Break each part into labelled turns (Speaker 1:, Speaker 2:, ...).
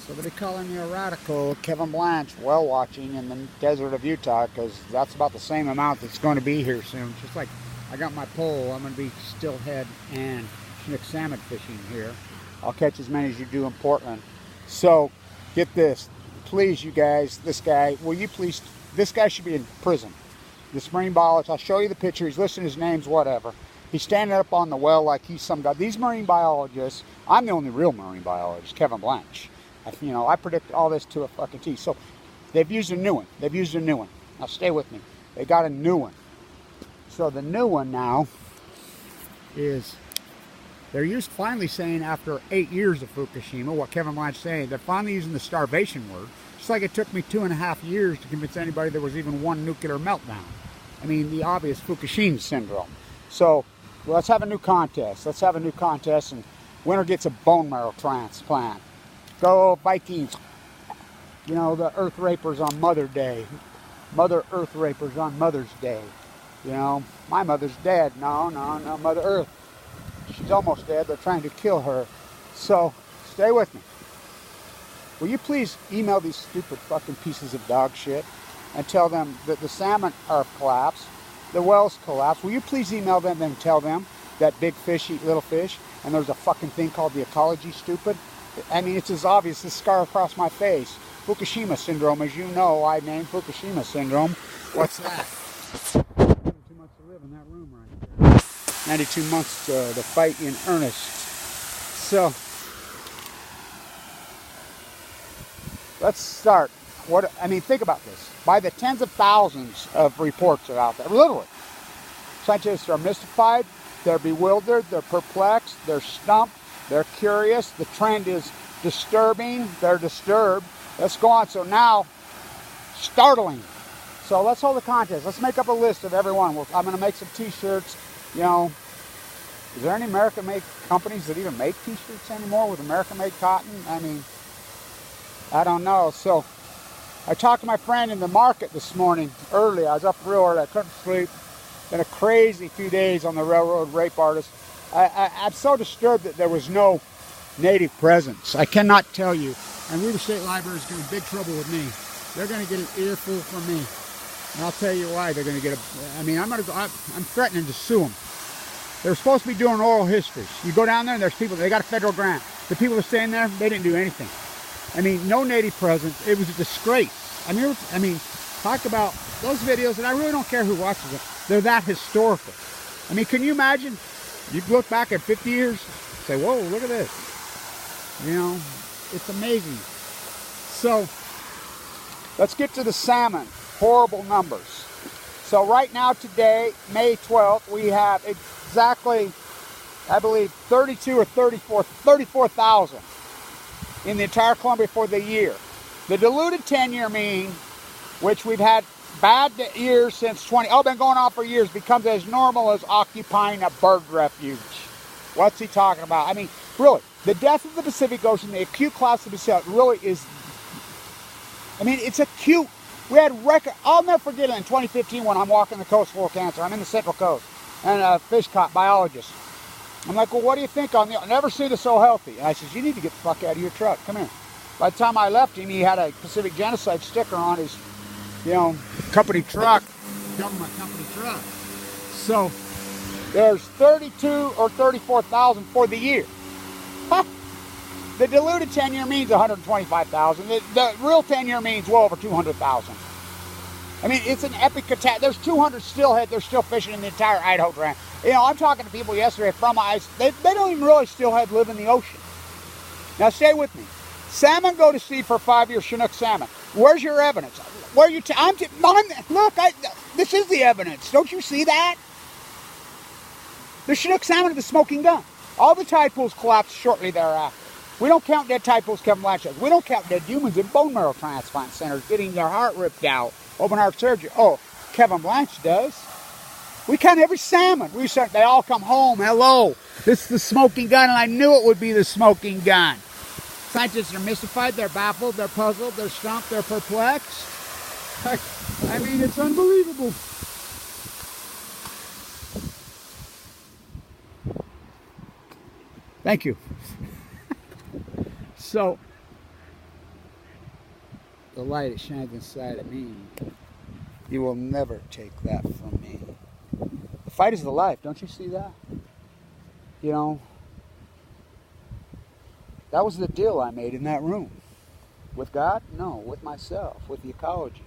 Speaker 1: Somebody calling me a radical. Kevin Blanche, whale watching in the desert of Utah, because that's about the same amount that's going to be here soon. Just like I got my pole, I'm going to be steelhead and Chinook salmon fishing here. I'll catch as many as you do in Portland. So, get this. Please, you guys, this guy, will you please, this guy should be in prison. This marine biologist, I'll show you the picture, he's listing his names, whatever. He's standing up on the well like he's some guy. These marine biologists, I'm the only real marine biologist, Kevin Blanche. You know, I predict all this to a fucking T. So they've used a new one. They've used a new one. Now stay with me. They got a new one. So the new one now is, they're finally saying after 8 years of Fukushima, what Kevin Blanche saying, they're finally using the starvation word. Just like it took me 2.5 years to convince anybody there was even one nuclear meltdown. I mean, the obvious Fukushima syndrome. So let's have a new contest. Let's have a new contest, and winner gets a bone marrow transplant. Go Vikings. You know, the Earth Rapers on Mother Day. Mother Earth Rapers on Mother's Day. You know, my mother's dead. No, Mother Earth. She's almost dead. They're trying to kill her. So, stay with me. Will you please email these stupid fucking pieces of dog shit and tell them that the salmon are collapsed, the whales collapsed. Will you please email them and tell them that big fish eat little fish, and there's a fucking thing called the ecology, stupid? I mean, it's as obvious as the scar across my face. Fukushima syndrome, as you know, I named Fukushima syndrome. What's that? 92 months to live in that room right there. 92 months to fight in earnest. So, let's start. Think about this. By the tens of thousands of reports are out there, literally. Scientists are mystified, they're bewildered, they're perplexed, they're stumped, they're curious. The trend is disturbing. They're disturbed. Let's go on. So now, startling. So let's hold a contest. Let's make up a list of everyone. I'm going to make some T-shirts. You know, is there any American-made companies that even make T-shirts anymore with American-made cotton? I mean, I don't know. So I talked to my friend in the market this morning early. I was up real early. I couldn't sleep. Been a crazy few days on the railroad rape artist. I'm so disturbed that there was no native presence. I cannot tell you. And Weaver State Library is going to be in big trouble with me. They're going to get an earful from me. And I'll tell you why they're going to get I'm threatening to sue them. They're supposed to be doing oral histories. You go down there and there's people, they got a federal grant. The people that are staying there, they didn't do anything. I mean, no native presence. It was a disgrace. I mean, talk about those videos, and I really don't care who watches them. They're that historical. I mean, can you imagine? You look back at 50 years, say, whoa, look at this. You know, it's amazing. So, let's get to the salmon. Horrible numbers. So right now, today, May 12th, we have exactly, I believe, 32 or 34,000 in the entire Columbia for the year. The diluted 10-year mean, which we've had bad years since been going on for years, becomes as normal as occupying a bird refuge. What's he talking about? I mean, really, the death of the Pacific Ocean, the acute collapse of the Pacific, really is, it's acute. We had record, I'll never forget it in 2015 when I'm walking the coast full of cancer. I'm in the Central Coast, and a fish biologist. I'm like, well, what do you think on the, I never seen it so healthy. And I says, you need to get the fuck out of your truck. Come here. By the time I left him, he had a Pacific Genocide sticker on his, company truck, government company truck. So there's 32 or 34,000 for the year. Huh. The diluted 10-year means 125,000. The real 10-year means well over 200,000. I mean, it's an epic attack. There's 200 steelhead. They're still fishing in the entire Idaho Triangle. I'm talking to people yesterday from ice. They don't even really steelhead live in the ocean. Now, stay with me. Salmon go to sea for 5 years. Chinook salmon. Where's your evidence? Where you? Look, this is the evidence. Don't you see that? The Chinook salmon are the smoking gun. All the tide pools collapsed shortly thereafter. We don't count dead tide pools, Kevin Blanche says. We don't count dead humans in bone marrow transplant centers getting their heart ripped out, open heart surgery. Oh, Kevin Blanche does. We count every salmon. They all come home. Hello, this is the smoking gun, and I knew it would be the smoking gun. Scientists are mystified, they're baffled, they're puzzled, they're stumped, they're perplexed. I mean, it's unbelievable. Thank you. So, the light it shines inside of me. You will never take that from me. The fight is the life. Don't you see that? You know, that was the deal I made in that room. With God? No. With myself. With the ecology.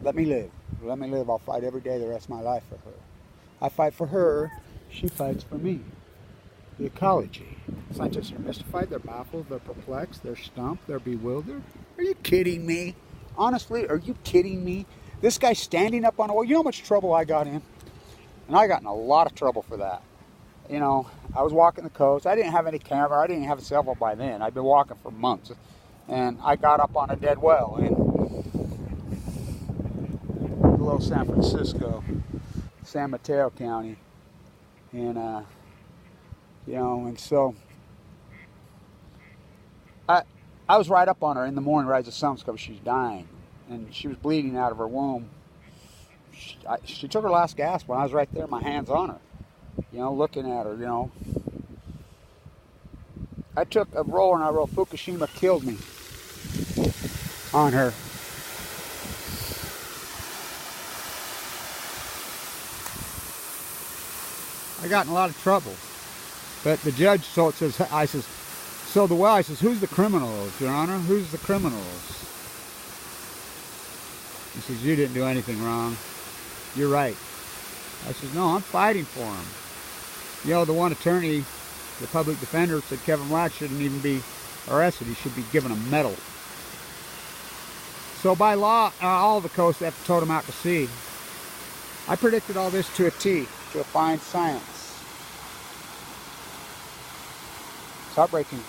Speaker 1: Let me live. Let me live. I'll fight every day the rest of my life for her. I fight for her. She fights for me. The ecology. Scientists are mystified. They're baffled. They're perplexed. They're stumped. They're bewildered. Are you kidding me? Honestly, are you kidding me? This guy standing up on a wall. You know how much trouble I got in? And I got in a lot of trouble for that. You know, I was walking the coast. I didn't have any camera. I didn't have a cell phone by then. I'd been walking for months. And I got up on a dead well in below San Francisco, San Mateo County. And, you know, and so I was right up on her in the morning right as the sun was coming. She's dying. And she was bleeding out of her womb. She took her last gasp when I was right there, my hands on her. You know, looking at her, you know. I took a roller and I wrote, Fukushima killed me on her. I got in a lot of trouble. But the judge, so it says, I says, so the well, I says, who's the criminals, Your Honor? Who's the criminals? He says, you didn't do anything wrong. You're right. I says, no, I'm fighting for him. You know, the one attorney, the public defender, said Kevin Black shouldn't even be arrested. He should be given a medal. So by law, all the coasts have to tow him out to sea. I predicted all this to a T, to a fine science. It's heartbreaking.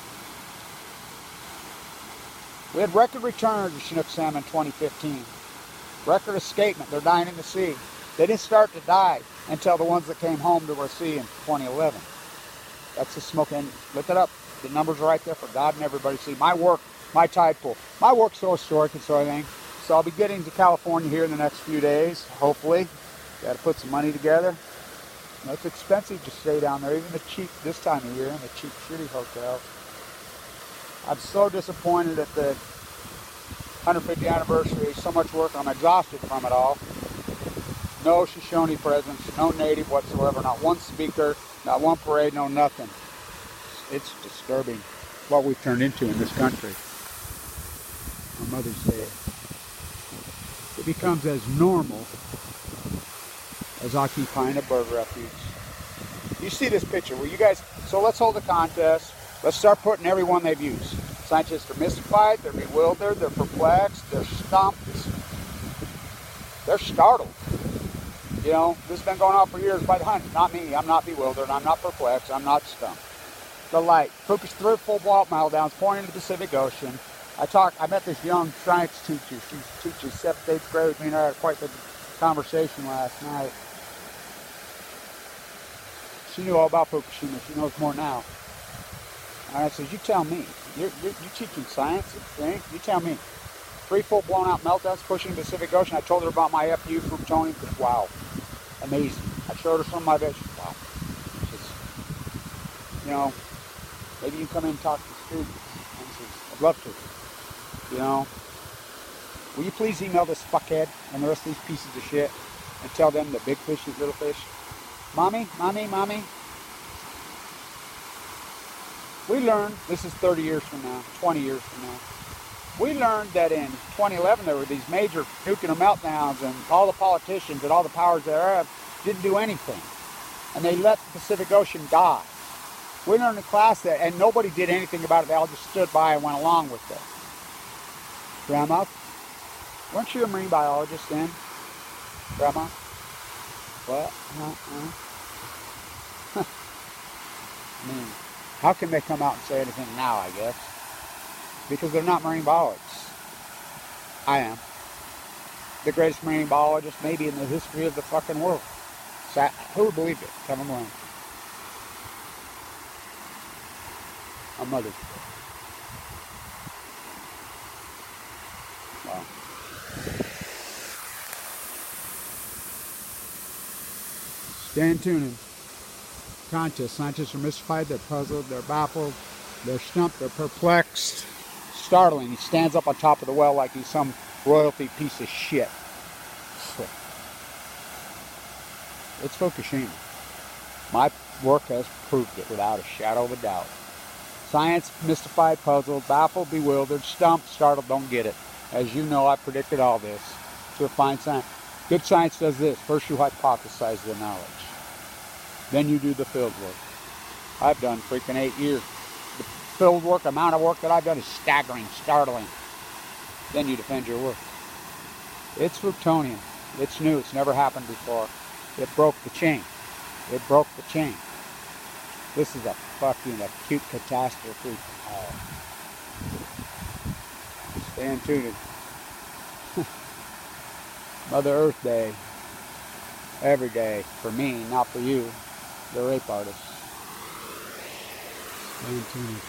Speaker 1: We had record returns of Chinook salmon in 2015. Record escapement. They're dying in the sea. They didn't start to die until the ones that came home to our sea in 2011. That's the smoke. And look it up. The numbers are right there for God and everybody to see. My work, my tide pool. My work's so historic and so everything. So I'll be getting to California here in the next few days, hopefully. Got to put some money together. You know, it's expensive to stay down there, even the cheap, this time of year, in the cheap, shitty hotels. I'm so disappointed at the 150th anniversary. So much work. I'm exhausted from it all. No Shoshone presence, no native whatsoever, not one speaker, not one parade, no nothing. It's disturbing what we've turned into in this country on Mother's Day. It becomes as normal as occupying a bird refuge. You see this picture where you guys, so let's hold a contest. Let's start putting everyone they've used. Scientists are mystified, they're bewildered, they're perplexed, they're stumped, they're startled. You know, this has been going on for years by the hundreds. Not me. I'm not bewildered. I'm not perplexed. I'm not stumped. The light. Fukushima, third full-blown meltdowns pouring into the Pacific Ocean. I met this young science teacher. She teaches 7th, 8th grade with me, and I had quite the conversation last night. She knew all about Fukushima. She knows more now. And I said, you tell me. You're teaching science and things. You tell me. 3 full blown out meltdowns pushing the Pacific Ocean. I told her about my FU plutonium. Wow. Amazing. I showed her some of my vegetables. Wow. She says, you know, maybe you can come in and talk to the students. And she says, I'd love to. You know, will you please email this fuckhead and the rest of these pieces of shit and tell them that big fish eat little fish? Mommy, mommy, mommy. We learned, this is 30 years from now, 20 years from now. We learned that in 2011 there were these major nuclear meltdowns and all the politicians and all the powers thereof didn't do anything. And they let the Pacific Ocean die. We learned in class that, and nobody did anything about it. They all just stood by and went along with it. Grandma, weren't you a marine biologist then? Grandma? What? I mean, how can they come out and say anything now, I guess? Because they're not marine biologists. I am. The greatest marine biologist maybe in the history of the fucking world. So who would believe it? Kevin Black. On Mother's Day. Wow. Stay tuned. Contest. Scientists are mystified, they're puzzled, they're baffled, they're stumped, they're perplexed. Startling. He stands up on top of the well like he's some royalty piece of shit. It's Fukushima. My work has proved it without a shadow of a doubt. Science, mystified, puzzled, baffled, bewildered, stumped, startled, don't get it. As you know, I predicted all this. To refine science. Good science does this. First you hypothesize the knowledge. Then you do the field work. I've done freaking 8 years. The field work, amount of work that I've done is staggering, startling. Then you defend your work. It's plutonium. It's new. It's never happened before. It broke the chain. It broke the chain. This is a fucking acute catastrophe. Stay tuned. Mother Earth Day. Every day. For me, not for you. The rape artist. Stay tuned.